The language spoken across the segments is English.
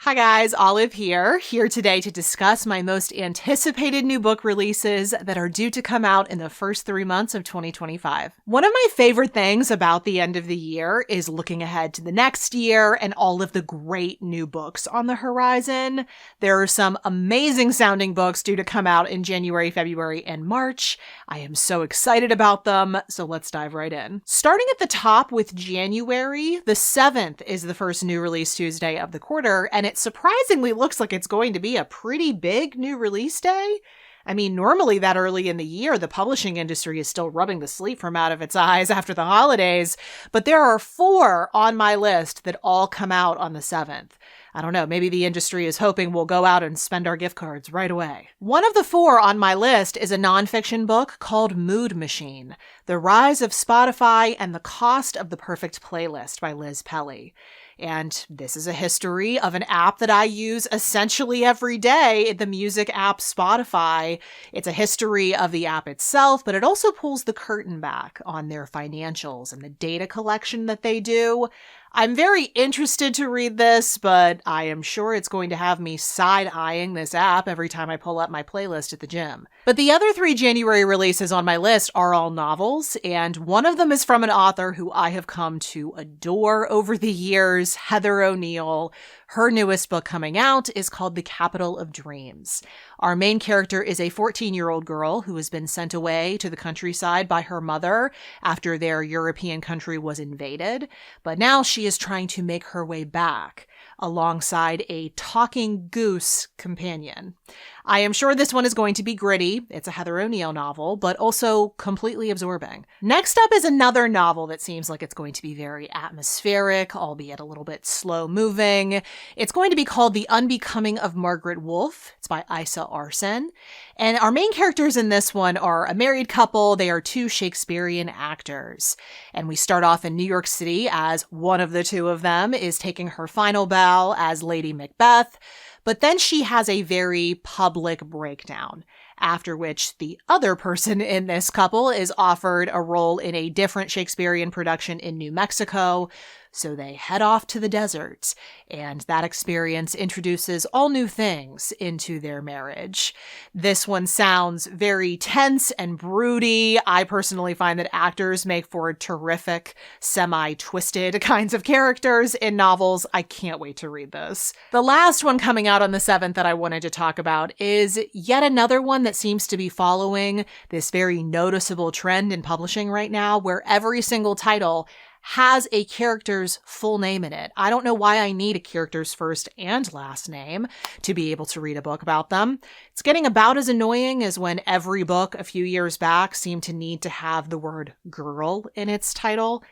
Hi guys, Olive here today to discuss my most anticipated new book releases that are due to come out in the first 3 months of 2025. One of my favorite things about the end of the year is looking ahead to the next year and all of the great new books on the horizon. There are some amazing sounding books due to come out in January, February, and March. I am so excited about them, so let's dive right in. Starting at the top with January, the 7th is the first new release Tuesday of the quarter, and it surprisingly looks like it's going to be a pretty big new release day. I mean, normally that early in the year, the publishing industry is still rubbing the sleep from out of its eyes after the holidays, but there are 4 on my list that all come out on the 7th. I don't know, maybe the industry is hoping we'll go out and spend our gift cards right away. One of the 4 on my list is a nonfiction book called Mood Machine: The Rise of Spotify and the Cost of the Perfect Playlist by Liz Pelly. And this is a history of an app that I use essentially every day, the music app Spotify. It's a history of the app itself, but it also pulls the curtain back on their financials and the data collection that they do. I'm very interested to read this, but I am sure it's going to have me side-eyeing this app every time I pull up my playlist at the gym. But the other 3 January releases on my list are all novels, and one of them is from an author who I have come to adore over the years, Heather O'Neill. Her newest book coming out is called The Capital of Dreams. Our main character is a 14-year-old girl who has been sent away to the countryside by her mother after their European country was invaded, but now she is trying to make her way back alongside a talking goose companion. I am sure this one is going to be gritty. It's a Heather O'Neill novel, but also completely absorbing. Next up is another novel that seems like it's going to be very atmospheric, albeit a little bit slow moving. It's going to be called The Unbecoming of Margaret Wolfe. It's by Isa Arson. And our main characters in this one are a married couple. They are 2 Shakespearean actors. And we start off in New York City as one of the 2 of them is taking her final bow as Lady Macbeth. But then she has a very public breakdown, after which the other person in this couple is offered a role in a different Shakespearean production in New Mexico. So they head off to the desert, and that experience introduces all new things into their marriage. This one sounds very tense and broody. I personally find that actors make for terrific, semi-twisted kinds of characters in novels. I can't wait to read this. The last one coming out on the 7th that I wanted to talk about is yet another one that seems to be following this very noticeable trend in publishing right now, where every single title has a character's full name in it. I don't know why I need a character's first and last name to be able to read a book about them. It's getting about as annoying as when every book a few years back seemed to need to have the word girl in its title.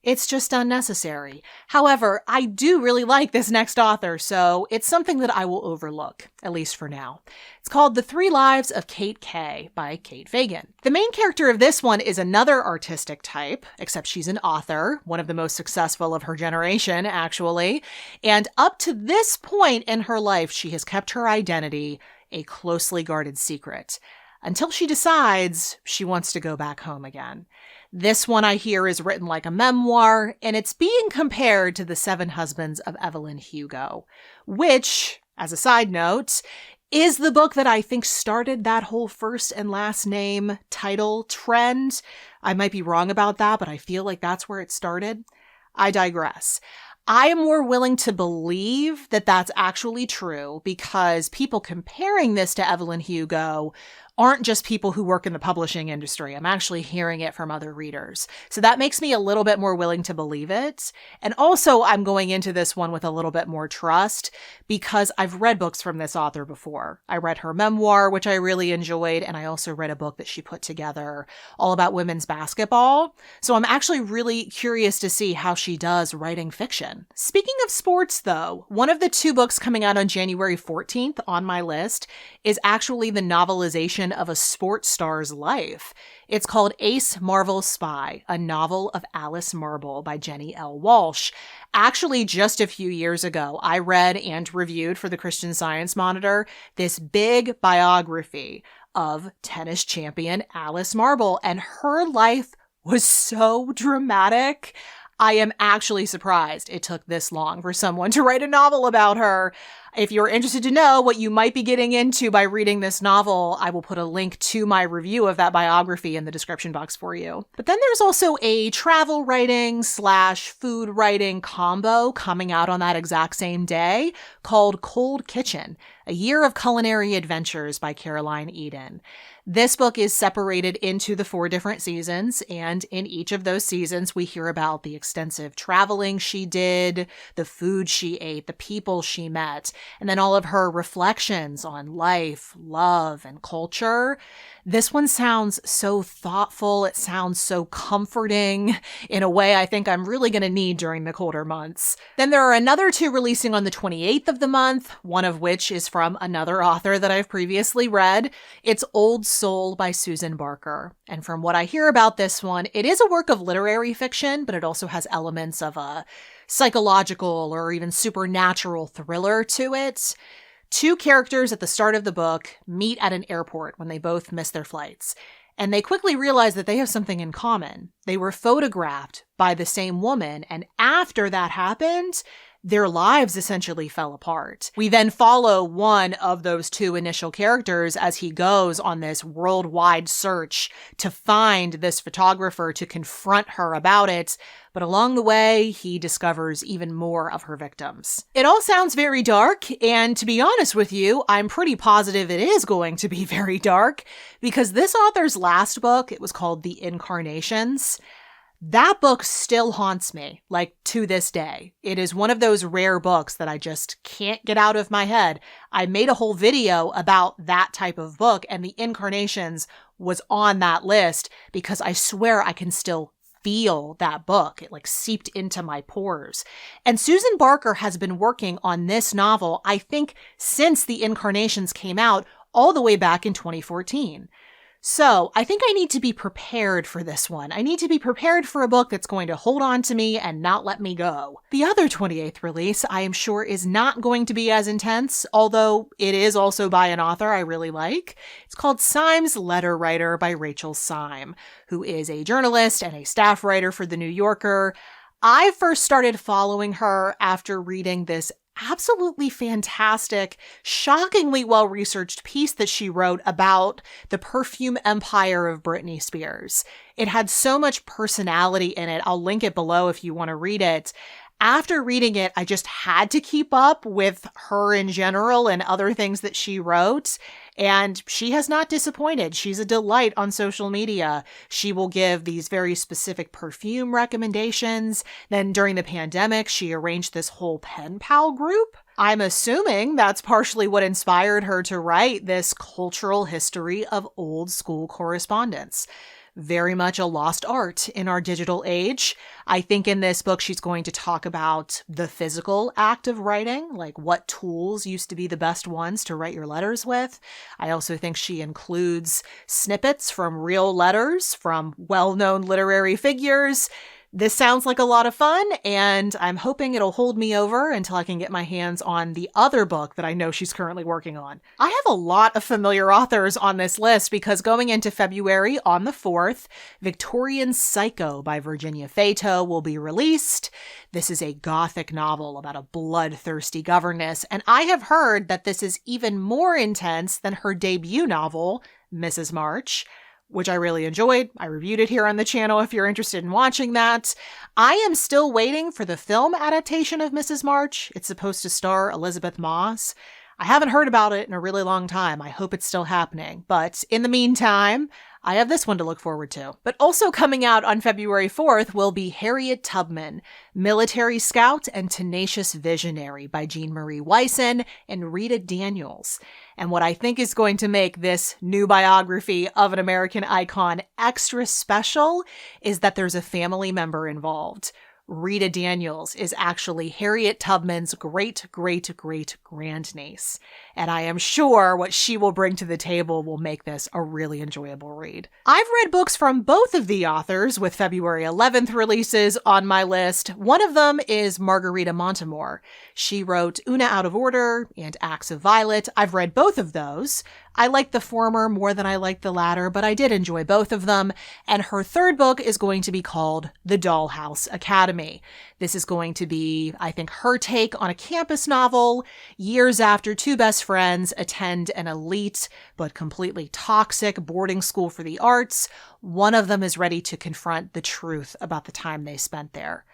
It's just unnecessary. However, I do really like this next author, so it's something that I will overlook, at least for now. It's called The 3 Lives of Kate Kay by Kate Fagan. The main character of this one is another artistic type, except she's an author, one of the most successful of her generation, actually. And up to this point in her life, she has kept her identity a closely guarded secret, until she decides she wants to go back home again. This one I hear is written like a memoir, and it's being compared to The 7 Husbands of Evelyn Hugo, which, as a side note, is the book that I think started that whole first and last name title trend. I might be wrong about that, but I feel like that's where it started. I digress. I am more willing to believe that that's actually true because people comparing this to Evelyn Hugo aren't just people who work in the publishing industry. I'm actually hearing it from other readers. So that makes me a little bit more willing to believe it. And also, I'm going into this one with a little bit more trust because I've read books from this author before. I read her memoir, which I really enjoyed, and I also read a book that she put together all about women's basketball. So I'm actually really curious to see how she does writing fiction. Speaking of sports, though, one of the 2 books coming out on January 14th on my list is actually the novelization of a sports star's life. It's called Ace Marvel Spy, a novel of Alice Marble by Jenny L. Walsh. Actually, just a few years ago, I read and reviewed for the Christian Science Monitor this big biography of tennis champion Alice Marble, and her life was so dramatic. I am actually surprised it took this long for someone to write a novel about her. If you're interested to know what you might be getting into by reading this novel, I will put a link to my review of that biography in the description box for you. But then there's also a travel writing / food writing combo coming out on that exact same day called Cold Kitchen, A Year of Culinary Adventures by Caroline Eden. This book is separated into the 4 different seasons, and in each of those seasons, we hear about the extensive traveling she did, the food she ate, the people she met, and then all of her reflections on life, love, and culture. This one sounds so thoughtful. It sounds so comforting in a way I think I'm really going to need during the colder months. Then there are another 2 releasing on the 28th of the month, one of which is from another author that I've previously read. It's Old Soul by Susan Barker. And from what I hear about this one, it is a work of literary fiction, but it also has elements of a psychological or even supernatural thriller to it. 2 characters at the start of the book meet at an airport when they both miss their flights, and they quickly realize that they have something in common. They were photographed by the same woman, and after that happened, their lives essentially fell apart. We then follow one of those 2 initial characters as he goes on this worldwide search to find this photographer to confront her about it. But along the way, he discovers even more of her victims. It all sounds very dark, and to be honest with you, I'm pretty positive it is going to be very dark, because this author's last book, it was called The Incarnations. That book still haunts me, like, to this day. It is one of those rare books that I just can't get out of my head. I made a whole video about that type of book, and The Incarnations was on that list because I swear I can still feel that book. It like seeped into my pores. And Susan Barker has been working on this novel, I think, since The Incarnations came out all the way back in 2014. So I think I need to be prepared for this one. I need to be prepared for a book that's going to hold on to me and not let me go. The other 28th release, I am sure, is not going to be as intense, although it is also by an author I really like. It's called Syme's Letter Writer by Rachel Syme, who is a journalist and a staff writer for The New Yorker. I first started following her after reading this absolutely fantastic, shockingly well-researched piece that she wrote about the perfume empire of Britney Spears. It had so much personality in it. I'll link it below if you want to read it. After reading it, I just had to keep up with her in general and other things that she wrote. And she has not disappointed. She's a delight on social media. She will give these very specific perfume recommendations. Then during the pandemic, she arranged this whole pen pal group. I'm assuming that's partially what inspired her to write this cultural history of old school correspondence. Very much a lost art in our digital age. I think in this book, she's going to talk about the physical act of writing, like what tools used to be the best ones to write your letters with. I also think she includes snippets from real letters from well-known literary figures. This sounds like a lot of fun, and I'm hoping it'll hold me over until I can get my hands on the other book that I know she's currently working on. I have a lot of familiar authors on this list because going into February on the 4th, Victorian Psycho by Virginia Feydeau will be released. This is a gothic novel about a bloodthirsty governess, and I have heard that this is even more intense than her debut novel, Mrs. March, which I really enjoyed. I reviewed it here on the channel if you're interested in watching that. I am still waiting for the film adaptation of Mrs. March. It's supposed to star Elizabeth Moss. I haven't heard about it in a really long time. I hope it's still happening. But in the meantime, I have this one to look forward to. But also coming out on February 4th will be Harriet Tubman, Military Scout and Tenacious Visionary by Jean Marie Wyson and Rita Daniels. And what I think is going to make this new biography of an American icon extra special is that there's a family member involved. Rita Daniels is actually Harriet Tubman's great-great-great-grandniece. And I am sure what she will bring to the table will make this a really enjoyable read. I've read books from both of the authors with February 11th releases on my list. One of them is Margarita Montemor. She wrote Una Out of Order and Acts of Violet. I've read both of those. I like the former more than I like the latter, but I did enjoy both of them. And her third book is going to be called The Dollhouse Academy. me. This is going to be, I think, her take on a campus novel years after two best friends attend an elite but completely toxic boarding school for the arts. One of them is ready to confront the truth about the time they spent there.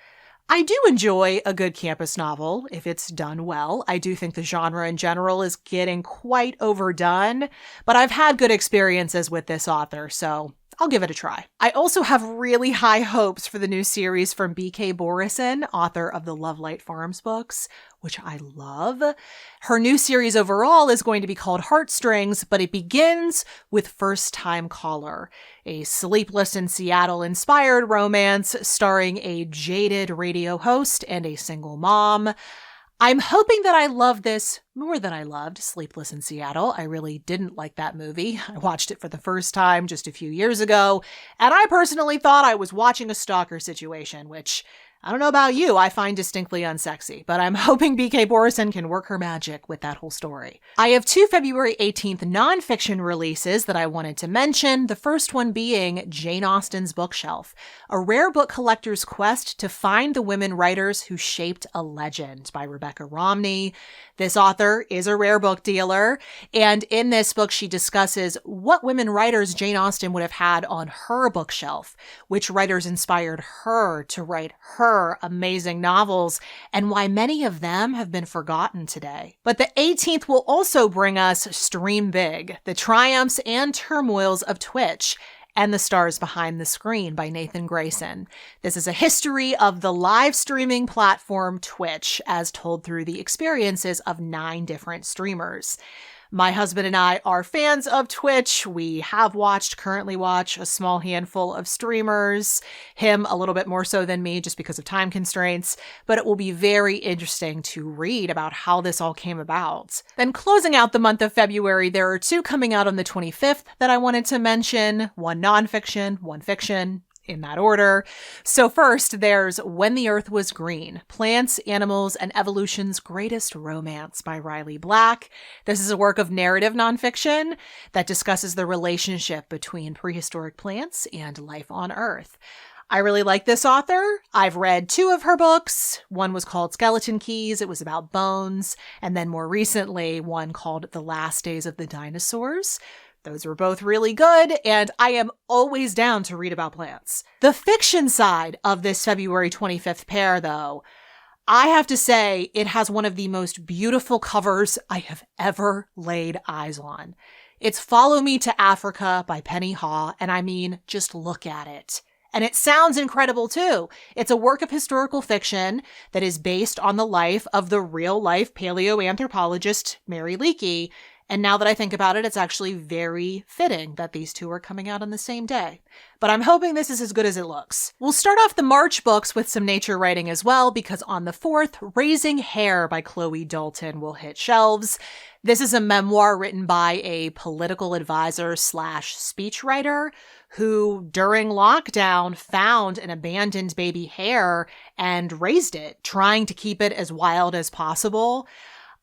I do enjoy a good campus novel if it's done well. I do think the genre in general is getting quite overdone, but I've had good experiences with this author, so I'll give it a try. I also have really high hopes for the new series from B.K. Borison, author of the Lovelight Farms books, which I love. Her new series overall is going to be called Heartstrings, but it begins with First Time Caller, a Sleepless in Seattle-inspired romance starring a jaded radio host and a single mom. I'm hoping that I love this more than I loved Sleepless in Seattle. I really didn't like that movie. I watched it for the first time just a few years ago, and I personally thought I was watching a stalker situation, which I don't know about you, I find distinctly unsexy, but I'm hoping B.K. Borison can work her magic with that whole story. I have two February 18th nonfiction releases that I wanted to mention, the first one being Jane Austen's Bookshelf, a rare book collector's quest to find the women writers who shaped a legend by Rebecca Romney. This author is a rare book dealer, and in this book she discusses what women writers Jane Austen would have had on her bookshelf, which writers inspired her to write her amazing novels, and why many of them have been forgotten today. But the 18th will also bring us Stream Big, the triumphs and turmoils of Twitch, and the Stars Behind the Screen by Nathan Grayson. This is a history of the live streaming platform Twitch, as told through the experiences of 9 different streamers. My husband and I are fans of Twitch. We have currently watch a small handful of streamers, him a little bit more so than me just because of time constraints, but it will be very interesting to read about how this all came about. Then closing out the month of February, there are 2 coming out on the 25th that I wanted to mention, one nonfiction, one fiction, in that order. So first, there's When the Earth Was Green, Plants, Animals, and Evolution's Greatest Romance by Riley Black. This is a work of narrative nonfiction that discusses the relationship between prehistoric plants and life on Earth. I really like this author. I've read 2 of her books. One was called Skeleton Keys. It was about bones. And then more recently, one called The Last Days of the Dinosaurs. Those were both really good, and I am always down to read about plants. The fiction side of this February 25th pair, though, I have to say it has one of the most beautiful covers I have ever laid eyes on. It's Follow Me to Africa by Penny Haw, and I mean, just look at it. And it sounds incredible too. It's a work of historical fiction that is based on the life of the real-life paleoanthropologist Mary Leakey. And now that I think about it, it's actually very fitting that these 2 are coming out on the same day. But I'm hoping this is as good as it looks. We'll start off the March books with some nature writing as well, because on the 4th, Raising Hair by Chloe Dalton will hit shelves. This is a memoir written by a political advisor / speechwriter who, during lockdown, found an abandoned baby hare and raised it, trying to keep it as wild as possible.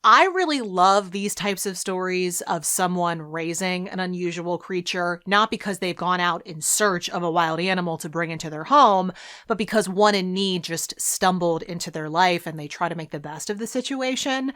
I really love these types of stories of someone raising an unusual creature, not because they've gone out in search of a wild animal to bring into their home, but because one in need just stumbled into their life and they try to make the best of the situation.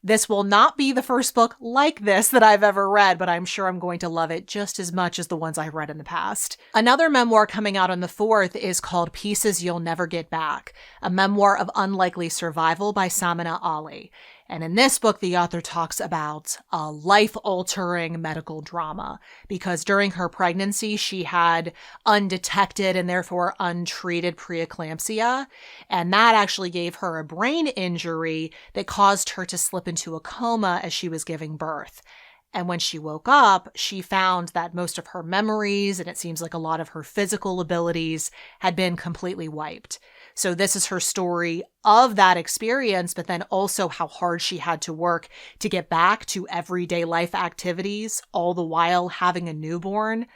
This will not be the first book like this that I've ever read, but I'm sure I'm going to love it just as much as the ones I've read in the past. Another memoir coming out on the 4th is called Pieces You'll Never Get Back, a memoir of unlikely survival by Samina Ali. And in this book, the author talks about a life-altering medical drama because during her pregnancy, she had undetected and therefore untreated preeclampsia. And that actually gave her a brain injury that caused her to slip into a coma as she was giving birth. And when she woke up, she found that most of her memories and it seems like a lot of her physical abilities had been completely wiped. So this is her story of that experience, but then also how hard she had to work to get back to everyday life activities, all the while having a newborn.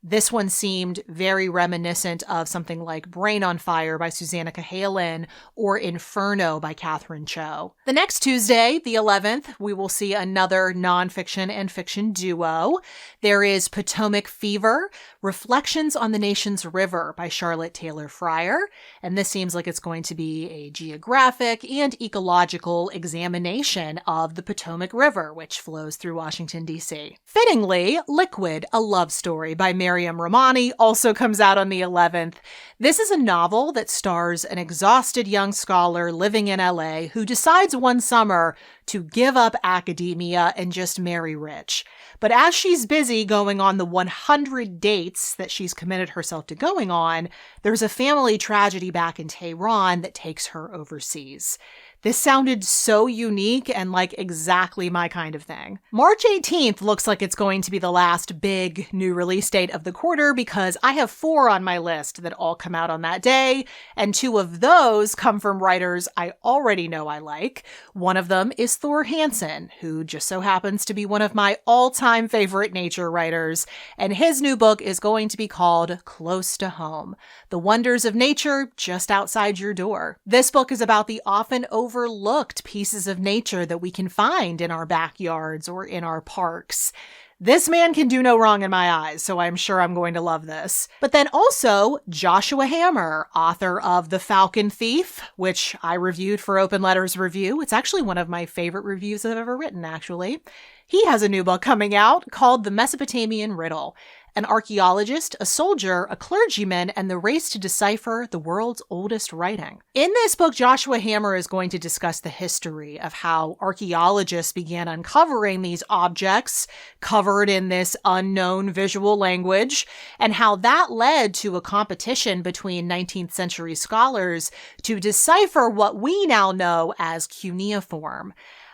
This one seemed very reminiscent of something like Brain on Fire by Susanna Cahalan or Inferno by Catherine Cho. The next Tuesday, the 11th, we will see another nonfiction and fiction duo. There is Potomac Fever, Reflections on the Nation's River by Charlotte Taylor Fryer, and this seems like it's going to be a geographic and ecological examination of the Potomac River, which flows through Washington, D.C. Fittingly, Liquid, a love story by Mariam Rahmani also comes out on the 11th. This is a novel that stars an exhausted young scholar living in LA who decides one summer to give up academia and just marry rich. But as she's busy going on the 100 dates that she's committed herself to going on, there's a family tragedy back in Tehran that takes her overseas. This sounded so unique and like exactly my kind of thing. March 18th looks like it's going to be the last big new release date of the quarter because I have 4 on my list that all come out on that day, and 2 of those come from writers I already know I like. One of them is Thor Hansen, who just so happens to be one of my all-time favorite nature writers, and his new book is going to be called Close to Home: The Wonders of Nature Just Outside Your Door. This book is about the often overlooked pieces of nature that we can find in our backyards or in our parks. This man can do no wrong in my eyes, so I'm sure I'm going to love this. But then also Joshua Hammer, author of The Falcon Thief, which I reviewed for Open Letters Review. It's actually one of my favorite reviews I've ever written, actually. He has a new book coming out called The Mesopotamian Riddle: An archaeologist, a soldier, a clergyman, and the race to decipher the world's oldest writing. In this book, Joshua Hammer is going to discuss the history of how archaeologists began uncovering these objects covered in this unknown visual language, and how that led to a competition between 19th century scholars to decipher what we now know as cuneiform.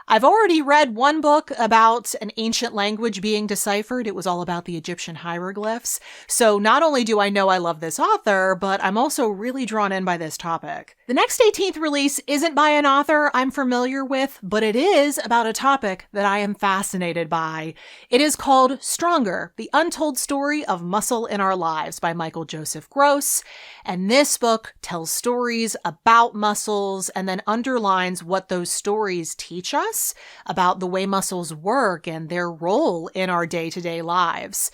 I've already read one book about an ancient language being deciphered. It was all about the Egyptian hieroglyphs. So not only do I know I love this author, but I'm also really drawn in by this topic. The next 18th release isn't by an author I'm familiar with, but it is about a topic that I am fascinated by. It is called Stronger: The Untold Story of Muscle in Our Lives by Michael Joseph Gross. And this book tells stories about muscles and then underlines what those stories teach us about the way muscles work and their role in our day-to-day lives.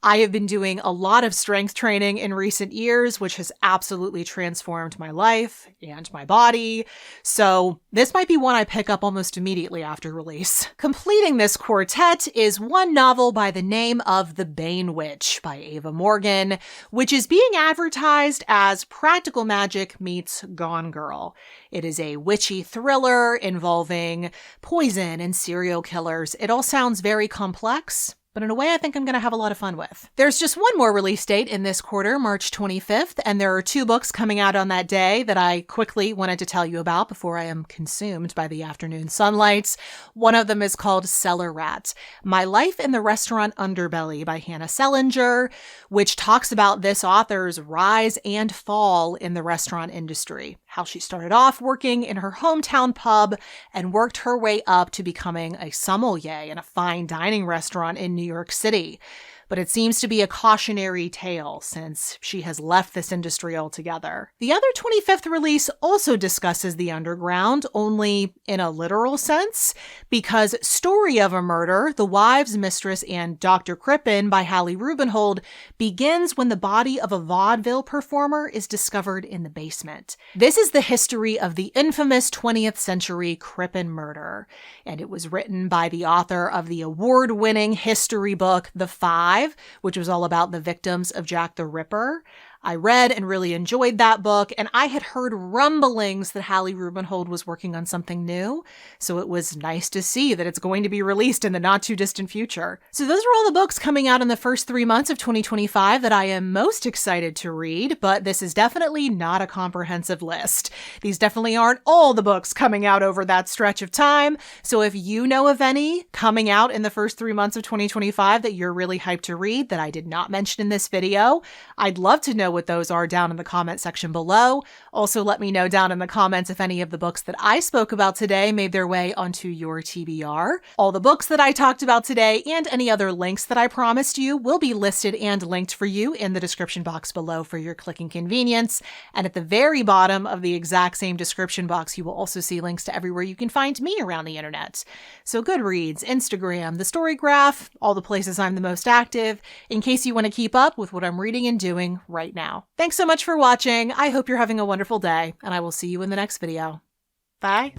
I have been doing a lot of strength training in recent years, which has absolutely transformed my life and my body. So this might be one I pick up almost immediately after release. Completing this quartet is one novel by the name of The Bane Witch by Ava Morgan, which is being advertised as Practical Magic meets Gone Girl. It is a witchy thriller involving poison and serial killers. It all sounds very complex, but in a way I think I'm going to have a lot of fun with. There's just one more release date in this quarter, March 25th, and there are 2 books coming out on that day that I quickly wanted to tell you about before I am consumed by the afternoon sunlights. One of them is called Cellar Rat: My Life in the Restaurant Underbelly by Hannah Selinger, which talks about this author's rise and fall in the restaurant industry, how she started off working in her hometown pub and worked her way up to becoming a sommelier in a fine dining restaurant in New York City. But it seems to be a cautionary tale since she has left this industry altogether. The other 25th release also discusses the underground, only in a literal sense, because Story of a Murder: The Wives, Mistress, and Dr. Crippen by Hallie Rubenhold begins when the body of a vaudeville performer is discovered in the basement. This is the history of the infamous 20th century Crippen murder, and it was written by the author of the award-winning history book The Five, which was all about the victims of Jack the Ripper. I read and really enjoyed that book, and I had heard rumblings that Hallie Rubenhold was working on something new, so it was nice to see that it's going to be released in the not-too-distant future. So those are all the books coming out in the first 3 months of 2025 that I am most excited to read, but this is definitely not a comprehensive list. These definitely aren't all the books coming out over that stretch of time, so if you know of any coming out in the first 3 months of 2025 that you're really hyped to read that I did not mention in this video, I'd love to know what those are down in the comment section below. Also, let me know down in the comments if any of the books that I spoke about today made their way onto your TBR. All the books that I talked about today and any other links that I promised you will be listed and linked for you in the description box below for your clicking convenience. And at the very bottom of the exact same description box, you will also see links to everywhere you can find me around the internet. So Goodreads, Instagram, the Story Graph, all the places I'm the most active, in case you want to keep up with what I'm reading and doing right now. Thanks so much for watching. I hope you're having a wonderful day, and I will see you in the next video. Bye.